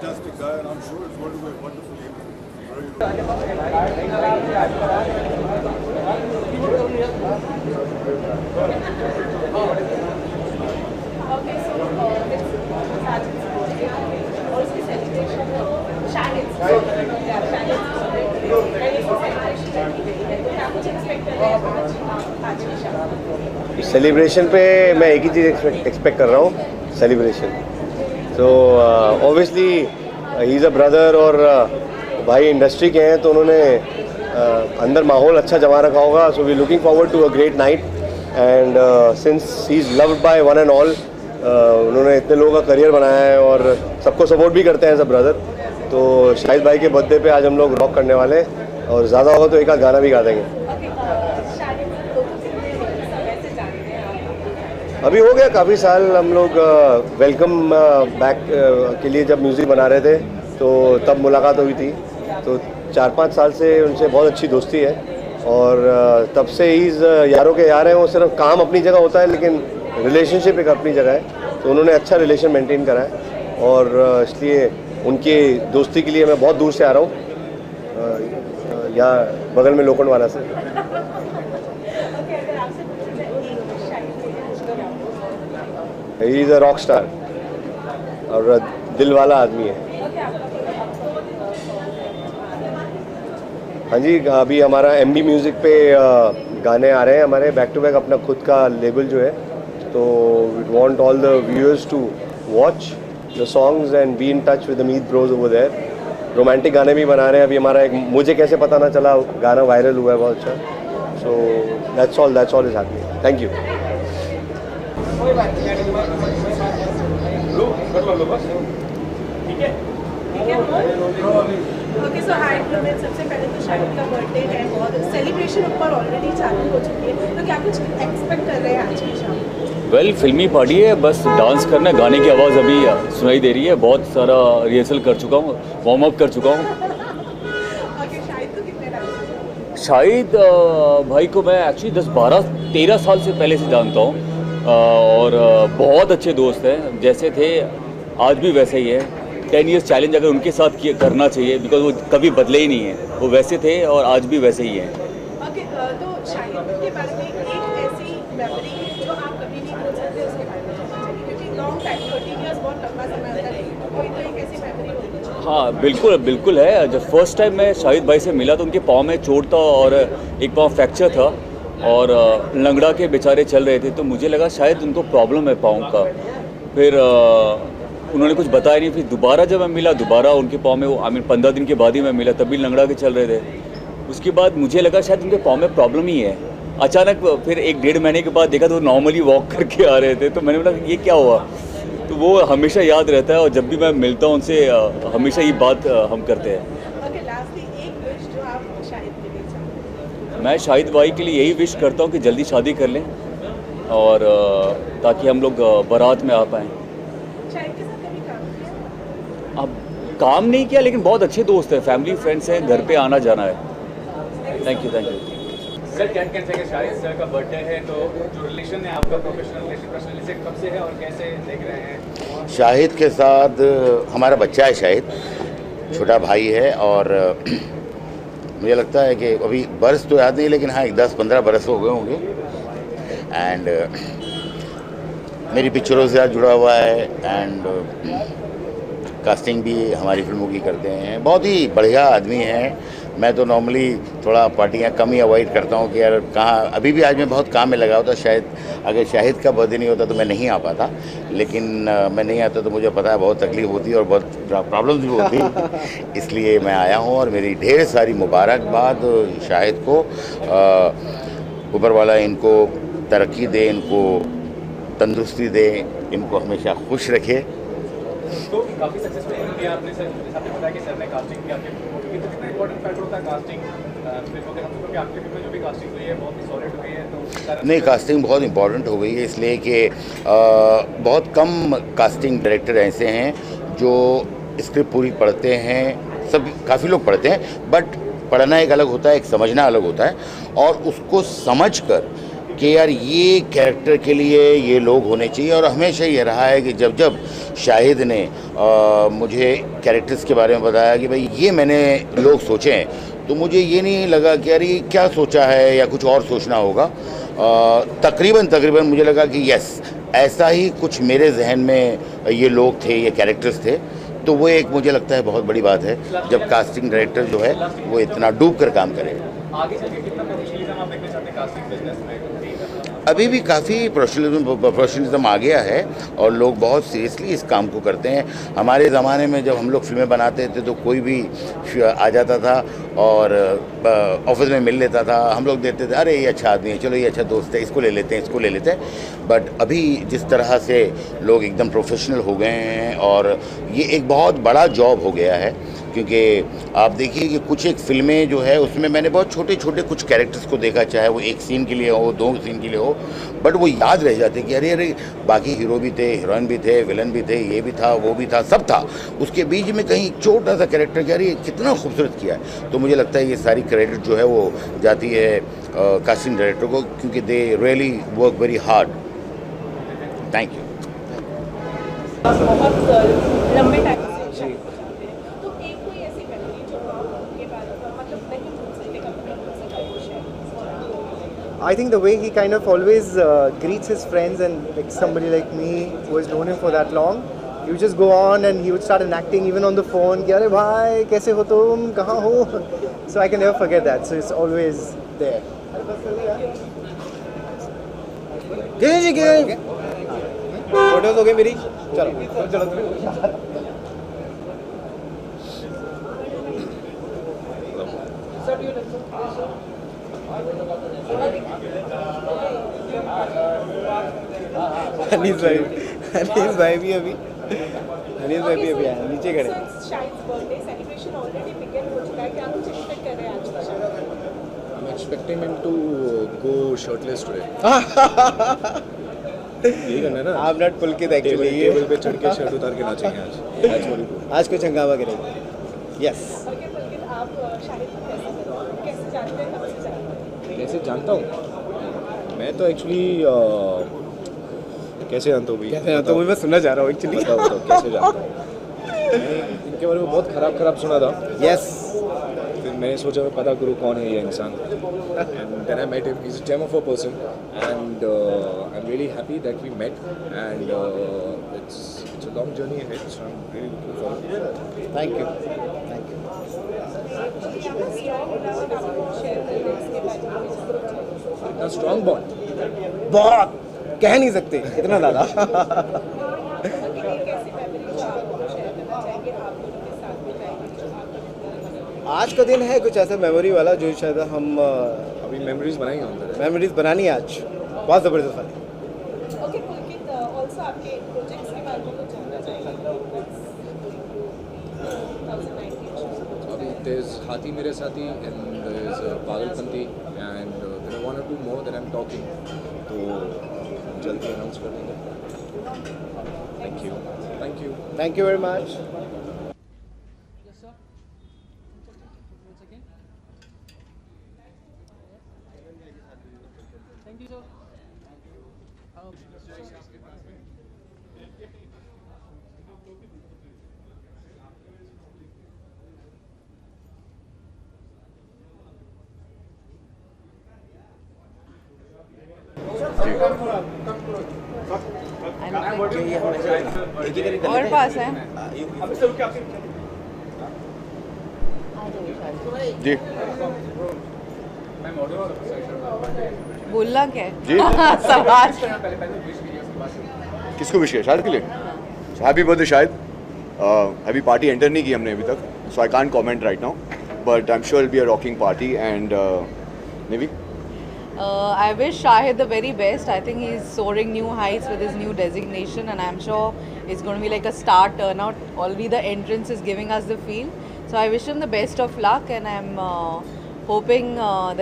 fantastic guy, and I'm sure it's going to be a wonderful evening. Okay, so it's Sajid's birthday और उसकी celebration Shahid क्या कुछ expect कर रहे हैं आज की शाम? सेलिब्रेशन पे मैं एक ही चीज़ एक्सपेक्ट कर रहा हूँ, celebration. So obviously he is a brother और भाई इंडस्ट्री के हैं तो उन्होंने अंदर माहौल अच्छा जमा रखा होगा. So we looking forward to a great night and since he is loved by one and all. उन्होंने इतने लोगों का करियर बनाया है और सबको सपोर्ट भी करते हैं एज अ ब्रदर. तो शाहिद भाई के बर्थडे पे आज हम लोग रॉक करने वाले हैं और ज़्यादा होगा तो एक आध गाना भी गा देंगे. अभी हो गया काफ़ी साल. हम लोग वेलकम बैक के लिए जब म्यूज़िक बना रहे थे तो तब मुलाकात हुई थी. तो 4-5 साल से उनसे बहुत अच्छी दोस्ती है और तब से ही यारों के यार हैं. वो सिर्फ काम अपनी जगह होता है लेकिन रिलेशनशिप एक अपनी जगह है. तो उन्होंने अच्छा रिलेशन मेंटेन करा है और इसलिए उनकी दोस्ती के लिए मैं बहुत दूर से आ रहा हूँ, यहाँ बगल में लोखंड वाला से. He is a rock star और दिल वाला आदमी है. हाँ जी, अभी हमारा MD म्यूज़िक पे गाने आ रहे हैं हमारे बैक टू बैक. अपना खुद का लेबल जो है तो we want all the viewers to watch the songs and be in touch with the Meet bros over there. Romantic गाने भी बना रहे हैं. अभी हमारा एक मुझे कैसे पता ना चला गाना वायरल हुआ है बहुत अच्छा. So that's all is happening. Thank you. Okay, so hi Praveen, सबसे पहले तो शाहिद का बर्थडे है और सेलिब्रेशन ऊपर ऑलरेडी चालू हो चुकी है, तो क्या कुछ एक्सपेक्ट कर रहे हैं आज की शाम? वेल फिल्मी पार्टी है, बस डांस करना है. गाने की आवाज़ अभी सुनाई दे रही है. बहुत सारा रिहर्सल कर चुका हूँ, वार्म अप कर चुका हूँ. शाहिद को कितने डांस? शाहिद भाई को मैं एक्चुअली 10-12-13 साल से पहले से जानता हूँ और बहुत अच्छे दोस्त हैं. जैसे थे आज भी वैसे ही है. 10 ईयर्स चैलेंज अगर उनके साथ करना चाहिए बिकॉज वो कभी बदले ही नहीं है. वो वैसे थे और आज भी वैसे ही हैं. ओके, तो शाहिद के बारे में एक ऐसी मेमोरी जो आप कभी नहीं भूल सकते, उसके बारे में जानना चाहिए क्योंकि लॉन्ग टाइम 13 ईयर्स बहुत लंबा समय होता है. कोई तो एक ऐसी मेमोरी होगी? हाँ बिल्कुल है. जब फर्स्ट टाइम मैं शाहिद भाई से मिला तो उनके पाँव में चोट था और एक पाँव फ्रैक्चर था और लंगड़ा के बेचारे चल रहे थे. तो मुझे लगा शायद उनको प्रॉब्लम है पाँव का. फिर उन्होंने कुछ बताया नहीं. फिर दोबारा जब मैं मिला दोबारा उनके पाँव में वो 15 दिन के बाद ही मैं मिला, तभी लंगड़ा के चल रहे थे. उसके बाद मुझे लगा शायद उनके पाँव में प्रॉब्लम ही है. अचानक फिर 1-1.5 महीने के बाद देखा तो वो नॉर्मली वॉक करके आ रहे थे. तो मैंने बोला ये क्या हुआ. तो वो हमेशा याद रहता है और जब भी मैं मिलता हूँ उनसे हमेशा ये बात हम करते हैं. मैं शाहिद भाई के लिए यही विश करता हूँ कि जल्दी शादी कर लें और ताकि हम लोग बारात में आ पाएँ. अब काम नहीं किया लेकिन बहुत अच्छे दोस्त हैं, फैमिली फ्रेंड्स हैं, घर पे आना जाना है. Thank you. सर क्या कहना चाहिए, शाहिद सर का बर्थडे है तो जो रिलेशन है आपका प्रोफेशनल रिलेशन पर्सनल से कब से है और कैसे देख रहे हैं? शाहिद के साथ हमारा बच्चा है, शाहिद छोटा भाई है और मुझे लगता है कि अभी बरस तो याद नहीं लेकिन हाँ 10-15 बरस हो गए होंगे. एंड मेरी पिक्चरों से जुड़ा हुआ है एंड कास्टिंग भी हमारी फिल्मों की करते हैं. बहुत ही बढ़िया आदमी है. मैं तो नॉर्मली थोड़ा पार्टियां कम ही अवॉइड करता हूं कि यार कहाँ. अभी भी आज मैं बहुत काम में लगा होता. शायद अगर शाहिद का बर्थडे नहीं होता तो मैं नहीं आ पाता, लेकिन मैं नहीं आता तो मुझे पता है बहुत तकलीफ होती है और बहुत प्रॉब्लम्स भी होती है. इसलिए मैं आया हूं और मेरी ढेर सारी मुबारकबाद शाहिद को. ऊपर वाला इनको तरक्की दे, इनको तंदुरुस्ती दे, इनको हमेशा खुश रखे. तो काफ़ी सक्सेसफुल किया आपने सर. आपने बताया कि सर ने कास्टिंग की आपके फिल्मों की, तो कितना इंपॉर्टेंट फैक्टर होता है कास्टिंग फिल्मों के? हम क्योंकि आपकी फिल्म में जो भी कास्टिंग हुई है बहुत ही सॉलिड हुई है. तो नहीं, कास्टिंग बहुत इंपॉर्टेंट हो गई है इसलिए कि बहुत कम कास्टिंग डायरेक्टर ऐसे हैं जो स्क्रिप्ट पूरी पढ़ते हैं. सब काफ़ी लोग पढ़ते हैं बट पढ़ना एक अलग होता है, एक समझना अलग होता है. और उसको समझकर कि यार ये कैरेक्टर के लिए ये लोग होने चाहिए. और हमेशा ये रहा है कि जब शाहिद ने मुझे कैरेक्टर्स के बारे में बताया कि भाई ये मैंने लोग सोचे हैं, तो मुझे ये नहीं लगा कि अरे क्या सोचा है या कुछ और सोचना होगा। तकरीबन मुझे लगा कि यस, ऐसा ही कुछ मेरे जहन में ये लोग थे, ये कैरेक्टर्स थे। तो वो एक मुझे लगता है बहुत बड़ी बात है जब कास्टिंग डायरेक्टर जो है वो इतना डूब कर काम करे। आगे चल के कितना प्रोफेशनलिज्म आप देखना चाहते हैं कास्टिंग बिजनेस में? अभी भी काफ़ी प्रोफेशनलिज्म आ गया है और लोग बहुत सीरियसली इस काम को करते हैं। हमारे ज़माने में जब हम लोग फिल्में बनाते थे तो कोई भी आ जाता था और ऑफिस में मिल लेता था, हम लोग देते थे अरे ये अच्छा आदमी है, चलो ये अच्छा दोस्त है, इसको ले लेते हैं। बट अभी जिस तरह से लोग एकदम प्रोफेशनल हो गए हैं और ये एक बहुत बड़ा जॉब हो गया है, क्योंकि आप देखिए कि कुछ एक फिल्में जो है उसमें मैंने बहुत छोटे छोटे कुछ कैरेक्टर्स को देखा, चाहे वो एक सीन के लिए हो, 2 सीन के लिए हो, बट वो याद रह जाते कि अरे बाकी हीरो भी थे, हीरोइन भी थे, विलन भी थे, ये भी था, वो भी था, सब था। उसके बीच में कहीं छोटा सा कैरेक्टर कि अरे कितना खूबसूरत किया है। तो मुझे लगता है ये सारी क्रेडिट जो है वो जाती है कास्टिंग डायरेक्टर को, क्योंकि they really work very hard. Thank you. बहुत लंबे टाइम से तो एक कोई ऐसी मेमोरी जो आपके बारे में मतलब नहीं भूल सकते कभी। I think the way he kind of always greets his friends and like somebody like me who has known him for that long, he would just go on and he would start enacting even on the phone कि अरे भाई कैसे हो तुम, कहाँ हो? So I can never forget that. So it's always there. Photos हो गई मेरी, चलो अनीस भाई भी अभी आए नीचे खड़े। Shahid birthday celebration already begin हो चुका है, क्या कुछ एक्सपेक्ट कर रहे हैं आज के शाम? I'm expecting him to go shirtless today. यही करना है ना। आप नॉट पुलकित एक्चुअली, टेबल पे चढ़ के शर्ट उतार के नाचेंगे आज। आज कुछ हंगामा करेंगे। यस। ओके पुलकित, आप शाहिद को कैसे जानते हैं, कब से जानते हैं? कैसे जानता हूँ मैं तो एक्चुअली कैसे जानता हूँ भैया? तो मैं सुनना चाह रहा हूँ एक्चुअली। बताओ कैसे जानता हूँ? मैंने इनके बारे में बहुत खराब सुना था। यस। फिर मैंने सोचा मैं पता करूँ कौन है ये इंसान, and then I met him. He's a gem of a person, and I'm really happy that we met, and it's a long journey ahead, so I'm really looking forward to it. Thank you. इतना strong bond बहुत कह नहीं सकते इतना ज़्यादा। आज का दिन है कुछ ऐसा मेमोरी वाला जो शायद हम अभी मेमोरीज बनाएंगे अंदर। मेमोरीज बनानी है आज, बहुत ज़बरदस्त वाली। ओके पुलकित, ऑल्सो आपके प्रोजेक्ट्स के बारे में कुछ जानना चाहेंगे? अभी there's हाथी मेरे साथी and there's पागलपंती and there are 1 or 2 more that I'm talking, तो जल्दी अनाउंस कर देंगे। Thank you very much. और पास है जी बोलना क्या है? जी सवाल किसको विश किया? शाहिद के लिए हैप्पी बर्थडे शाहिद। अभी पार्टी एंटर नहीं की हमने अभी तक, so I can't comment right now, but I am sure it be a rocking party and navy I wish Shahid the very best. I think he's soaring new heights with his new designation, and I'm sure it's going to be like a star turnout. Already the entrance is giving us the feel. So I wish him the best of luck, and I'm hoping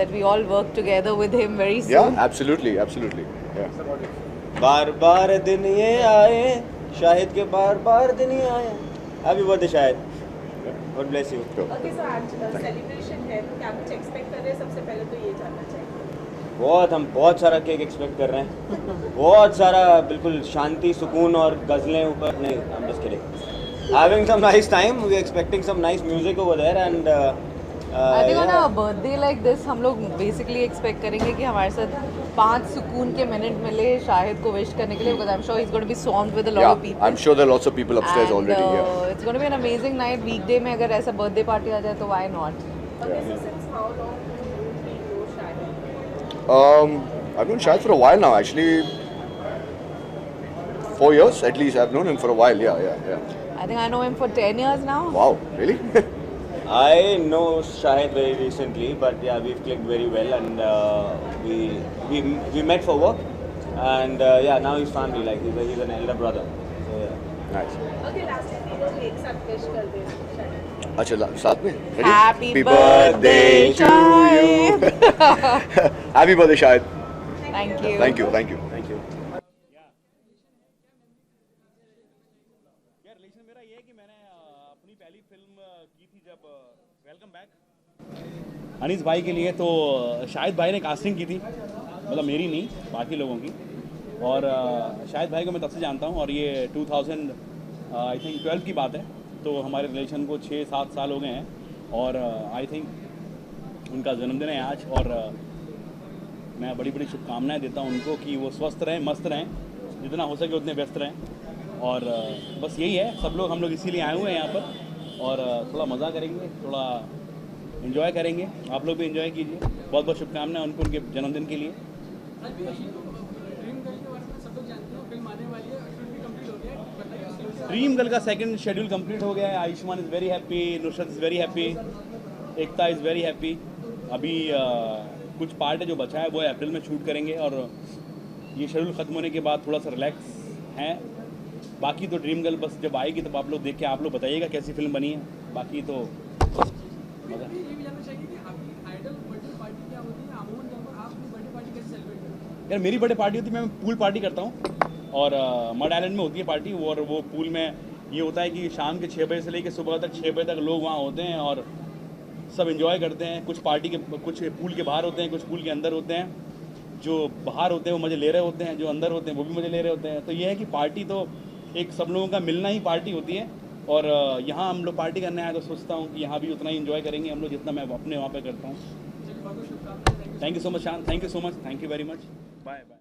that we all work together with him very soon. Yeah, absolutely, absolutely. Yeah. बार बार दिन ये आए, शाहिद के बार बार दिन ये आए। Happy birthday Shahid, God bless you. Okay, so आज celebration है, तो क्या कुछ एक्सपेक्ट कर रहे हैं? सबसे पहले तो ये जानना चाहिए। हम बहुत सारा केक एक्सपेक्ट कर रहे हैं, बहुत सारा, बिल्कुल शांति, सुकून और गज़लें ऊपर। नहीं, I'm just kidding. Having some nice time, we expecting some nice music over there and I think on a birthday like this हम लोग basically expect करेंगे कि हमारे साथ 5 सुकून के मिनट मिले शाहिद को विश करने के लिए, because I'm sure he's going to be swamped with a lot of people. I'm sure there are lots of people upstairs and, already. Yeah. It's going to be an amazing night. Weekday में अगर ऐसा birthday party आ जाए तो why not? Okay, so since how long do you know Shahid? I've known Shahid for a while now, actually. 4 years at least. I've known him for a while. Yeah. I think I know him for 10 years now. Wow, really? I know Shahid very recently, but yeah, we've clicked very well and we met for work and yeah, now he's family, like he's an elder brother. So yeah. Nice. Okay, last time तीनों एक साथ wish कर दे शाहिद। अच्छा, साथ में? Ready? Happy birthday, Shahid. Happy birthday, Shahid. Thank you. Thank you. Thank you. यार relation मेरा ये है कि मैंने अपनी पहली फिल्म की थी जब वेलकम बैक अनीस भाई के लिए, तो शाहिद भाई ने कास्टिंग की थी, मतलब मेरी नहीं, बाकी लोगों की। और शाहिद भाई को मैं तब से जानता हूँ और ये 2012 की बात है, तो हमारे रिलेशन को 6-7 साल हो गए हैं और आई थिंक उनका जन्मदिन है आज और मैं बड़ी बड़ी शुभकामनाएं देता हूं उनको कि वो स्वस्थ रहें, मस्त रहें, जितना हो सके उतने व्यस्त रहें। और बस यही है, सब लोग हम लोग इसीलिए आए हुए हैं यहाँ पर और थोड़ा मज़ा करेंगे, थोड़ा एंजॉय करेंगे, आप लोग भी एंजॉय कीजिए। बहुत बहुत शुभकामनाएं उनको उनके जन्मदिन के लिए। ड्रीम गर्ल का सेकंड शेड्यूल कंप्लीट हो गया है। Ayushman is very happy, Nusrat is very happy, Ekta is very happy. अभी कुछ पार्ट है जो बचा है वो अप्रैल में शूट करेंगे और ये शेड्यूल ख़त्म होने के बाद थोड़ा सा रिलैक्स हैं। बाकी तो ड्रीम गर्ल बस जब आएगी तब आप लोग देख के आप लोग बताइएगा कैसी फिल्म बनी है। बाकी तो मज़ा। यार मेरी बर्थडे पार्टी होती है, मैं पूल पार्टी करता हूँ और मड आइलैंड में होती है पार्टी, और वो पूल में ये होता है कि शाम के 6 बजे से लेकर सुबह तक 6 बजे तक लोग वहाँ होते हैं और सब एंजॉय करते हैं। कुछ पार्टी के कुछ पूल के बाहर होते हैं, कुछ पूल के अंदर होते हैं। जो बाहर होते हैं वो मज़े ले रहे होते हैं, जो अंदर होते हैं वो भी मज़े ले रहे होते हैं। तो ये है कि पार्टी तो एक सब लोगों का मिलना ही पार्टी होती है और यहाँ हम लोग पार्टी करने आए तो सोचता हूँ कि यहाँ भी उतना ही एंजॉय करेंगे हम लोग जितना मैं अपने वहाँ पे करता हूँ। Thank you so much Shaan, thank you so much, thank you very much, bye bye.